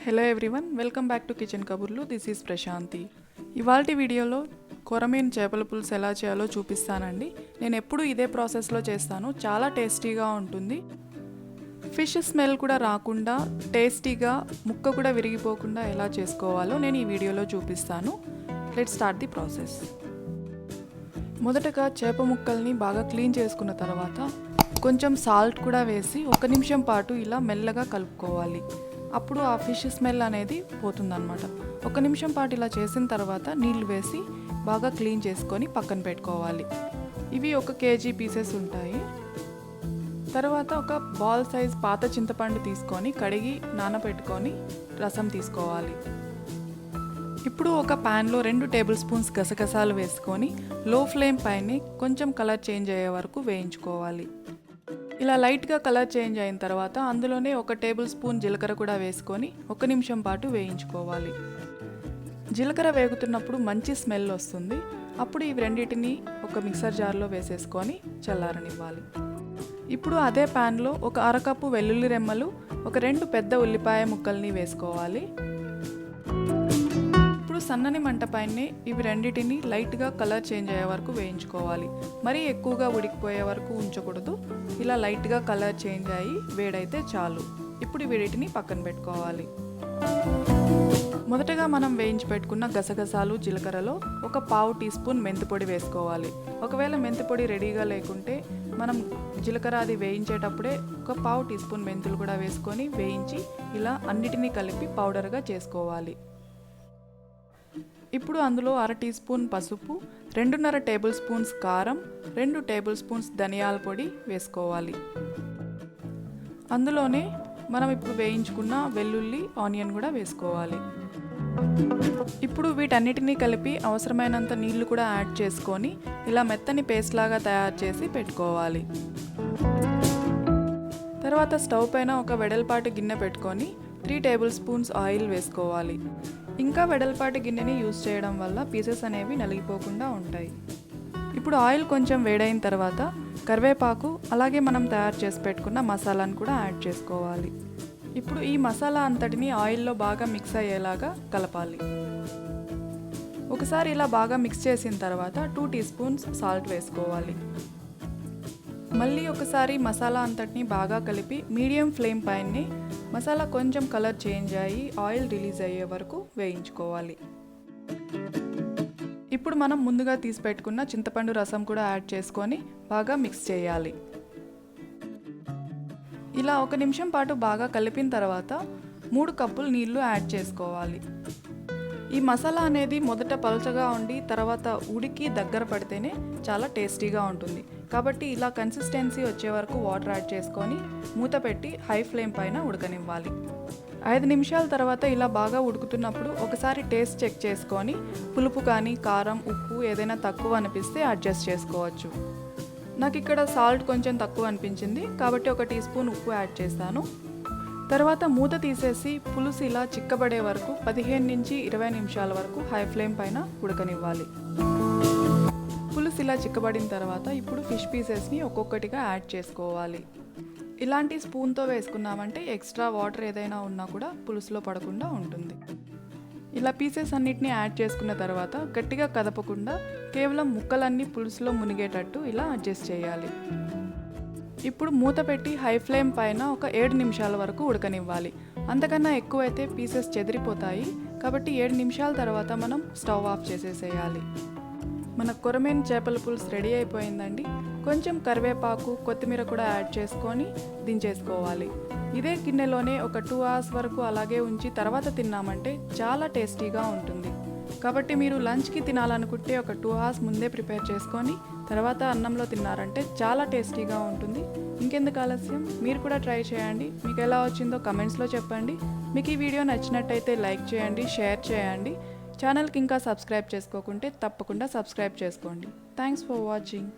Hello everyone, welcome back to Kitchen Kaburlu. This is Prasanthi. ఇవాల్టి వీడియోలో కొరమీను చేపల పులుసు ఎలా చేయాలో చూపిస్తానండి. నేను ఎప్పుడు ఇదే ప్రాసెస్లో చేస్తాను. చాలా టేస్టీగా ఉంటుంది. ఫిష్ స్మెల్ కూడా రాకుండా టేస్టీగా ముక్క కూడా విరిగిపోకుండా ఎలా చేసుకోవాలో నేను ఈ వీడియోలో చూపిస్తాను. Let's start the process. మొదటగా చేప ముక్కల్ని బాగా క్లీన్ చేసుకున్న తర్వాత కొంచెం సాల్ట్ కూడా వేసి 1 నిమిషం పాటు ఇలా మెల్లగా కలుపుకోవాలి. అప్పుడు ఆ ఫిష్ స్మెల్ అనేది పోతుందన్నమాట. 1 నిమిషం పాటు ఇలా చేసిన తర్వాత నీళ్లు వేసి బాగా క్లీన్ చేసుకొని పక్కన పెట్టుకోవాలి. ఇవి 1 కేజీ పీసెస్ ఉంటాయి. తర్వాత ఒక బాల్ సైజ్ పాత చింతపండు తీసుకొని కడిగి నానబెట్టుకొని రసం తీసుకోవాలి. ఇప్పుడు ఒక ప్యాన్లో 2 టేబుల్ స్పూన్స్ గసగసాలు వేసుకొని లో ఫ్లేమ్ పైన కొంచెం కలర్ చేంజ్ అయ్యే వరకు వేయించుకోవాలి. ఇలా లైట్గా కలర్ చేంజ్ అయిన తర్వాత అందులోనే 1 టేబుల్ స్పూన్ జీలకర్ర కూడా వేసుకొని 1 నిమిషం పాటు వేయించుకోవాలి. జీలకర్ర వేగుతున్నప్పుడు మంచి స్మెల్ వస్తుంది. అప్పుడు ఇవి రెండింటిని ఒక మిక్సర్ జార్లో వేసేసుకొని చల్లారనివ్వాలి. ఇప్పుడు అదే ప్యాన్లో ఒక అరకప్పు వెల్లుల్లి రెమ్మలు, ఒక 2 పెద్ద ఉల్లిపాయ ముక్కల్ని వేసుకోవాలి. సన్నని మంట పైనే ఇవి రెండింటిని లైట్గా కలర్ చేంజ్ అయ్యే వరకు వేయించుకోవాలి. మరీ ఎక్కువగా ఉడికిపోయే వరకు ఉంచకూడదు. ఇలా లైట్గా కలర్ చేంజ్ అయ్యి వేడైతే చాలు. ఇప్పుడు వీటిని పక్కన పెట్టుకోవాలి. మొదటగా మనం వేయించి పెట్టుకున్న గసగసాలు జీలకర్రలో ఒక 1/2 టీ స్పూన్ మెంతిపొడి వేసుకోవాలి. ఒకవేళ మెంతిపొడి రెడీగా లేకుంటే మనం జీలకర్ర అది వేయించేటప్పుడే ఒక 1/2 టీ స్పూన్ మెంతులు కూడా వేసుకొని వేయించి ఇలా అన్నిటినీ కలిపి పౌడర్గా చేసుకోవాలి. ఇప్పుడు అందులో 1/2 టీ స్పూన్ పసుపు, 2.5 టేబుల్ స్పూన్స్ కారం, 2 టేబుల్ స్పూన్స్ ధనియాల పొడి వేసుకోవాలి. అందులోనే మనం ఇప్పుడు వేయించుకున్న వెల్లుల్లి, ఆనియన్ కూడా వేసుకోవాలి. ఇప్పుడు వీటన్నిటినీ కలిపి అవసరమైనంత నీళ్లు కూడా యాడ్ చేసుకొని ఇలా మెత్తని పేస్ట్ లాగా తయారు చేసి పెట్టుకోవాలి. తర్వాత స్టవ్ పైన ఒక వెడల్పాటి గిన్నె పెట్టుకొని 3 టేబుల్ స్పూన్స్ ఆయిల్ వేసుకోవాలి. ఇంకా వెడల్పాటి గిన్నెని యూజ్ చేయడం వల్ల పీసెస్ అనేవి నలిగిపోకుండా ఉంటాయి. ఇప్పుడు ఆయిల్ కొంచెం వేడైన తర్వాత కరివేపాకు అలాగే మనం తయారు చేసి పెట్టుకున్న మసాలాను కూడా యాడ్ చేసుకోవాలి. ఇప్పుడు ఈ మసాలా అంతటిని ఆయిల్లో బాగా మిక్స్ అయ్యేలాగా కలపాలి. ఒకసారి ఇలా బాగా మిక్స్ చేసిన తర్వాత 2 టీ స్పూన్స్ సాల్ట్ వేసుకోవాలి. మళ్ళీ ఒకసారి మసాలా అంతటిని బాగా కలిపి మీడియం ఫ్లేమ్ పైనే మసాలా కొంచెం కలర్ చేంజ్ అయ్యి ఆయిల్ రిలీజ్ అయ్యే వరకు వేయించుకోవాలి. ఇప్పుడు మనం ముందుగా తీసి పెట్టుకున్న చింతపండు రసం కూడా యాడ్ చేసుకొని బాగా మిక్స్ చేయాలి. ఇలా 1 నిమిషం పాటు బాగా కలిపిన తర్వాత 3 కప్పులు నీళ్లు యాడ్ చేసుకోవాలి. ఈ మసాలా అనేది మొదట పలుచగా ఉండి తర్వాత ఉడికి దగ్గర పడితేనే చాలా టేస్టీగా ఉంటుంది. కాబట్టి ఇలా కన్సిస్టెన్సీ వచ్చే వరకు వాటర్ యాడ్ చేసుకొని మూత పెట్టి హై ఫ్లేమ్ పైన ఉడకనివ్వాలి. 5 నిమిషాల తర్వాత ఇలా బాగా ఉడుకుతున్నప్పుడు ఒకసారి టేస్ట్ చెక్ చేసుకొని పులుపు కానీ కారం, ఉప్పు ఏదైనా తక్కువ అనిపిస్తే అడ్జస్ట్ చేసుకోవచ్చు. నాకు ఇక్కడ సాల్ట్ కొంచెం తక్కువ అనిపించింది కాబట్టి 1 టీ స్పూన్ ఉప్పు యాడ్ చేస్తాను. తర్వాత మూత తీసేసి పులుసు ఇలా చిక్కబడే వరకు 15 నుంచి 20 నిమిషాల వరకు హై ఫ్లేమ్ పైన ఉడకనివ్వాలి. పులుసు ఇలా చిక్కబడిన తర్వాత ఇప్పుడు ఫిష్ పీసెస్ని ఒక్కొక్కటిగా యాడ్ చేసుకోవాలి. ఇలాంటి స్పూన్తో వేసుకున్నామంటే ఎక్స్ట్రా వాటర్ ఏదైనా ఉన్నా కూడా పులుసులో పడకుండా ఉంటుంది. ఇలా పీసెస్ అన్నిటిని యాడ్ చేసుకున్న తర్వాత గట్టిగా కదపకుండా కేవలం ముక్కలన్నీ పులుసులో మునిగేటట్టు ఇలా అడ్జస్ట్ చేయాలి. ఇప్పుడు మూత పెట్టి హై ఫ్లేమ్ పైన ఒక 7 నిమిషాల వరకు ఉడకనివ్వాలి. అంతకన్నా ఎక్కువైతే పీసెస్ చెదిరిపోతాయి. కాబట్టి 7 నిమిషాల తర్వాత మనం స్టవ్ ఆఫ్ చేసేసేయాలి. మన కొరమేను చేపల పులుసు రెడీ అయిపోయిందండి. కొంచెం కరివేపాకు, కొత్తిమీర కూడా యాడ్ చేసుకొని దించేసుకోవాలి. ఇదే గిన్నెలోనే ఒక 2 అవర్స్ వరకు అలాగే ఉంచి తర్వాత తిన్నామంటే చాలా టేస్టీగా ఉంటుంది. కాబట్టి మీరు లంచ్కి తినాలనుకుంటే ఒక 2 అవర్స్ ముందే ప్రిపేర్ చేసుకొని తర్వాత అన్నంలో తిన్నారంటే చాలా టేస్టీగా ఉంటుంది. ఇంకెందుకు ఆలస్యం, మీరు కూడా ట్రై చేయండి. మీకు ఎలా వచ్చిందో కమెంట్స్లో చెప్పండి. మీకు ఈ వీడియో నచ్చినట్టయితే లైక్ చేయండి, షేర్ చేయండి. ఛానల్కి ఇంకా సబ్స్క్రైబ్ చేసుకోకుంటే తప్పకుండా సబ్స్క్రైబ్ చేసుకోండి. Thanks for watching.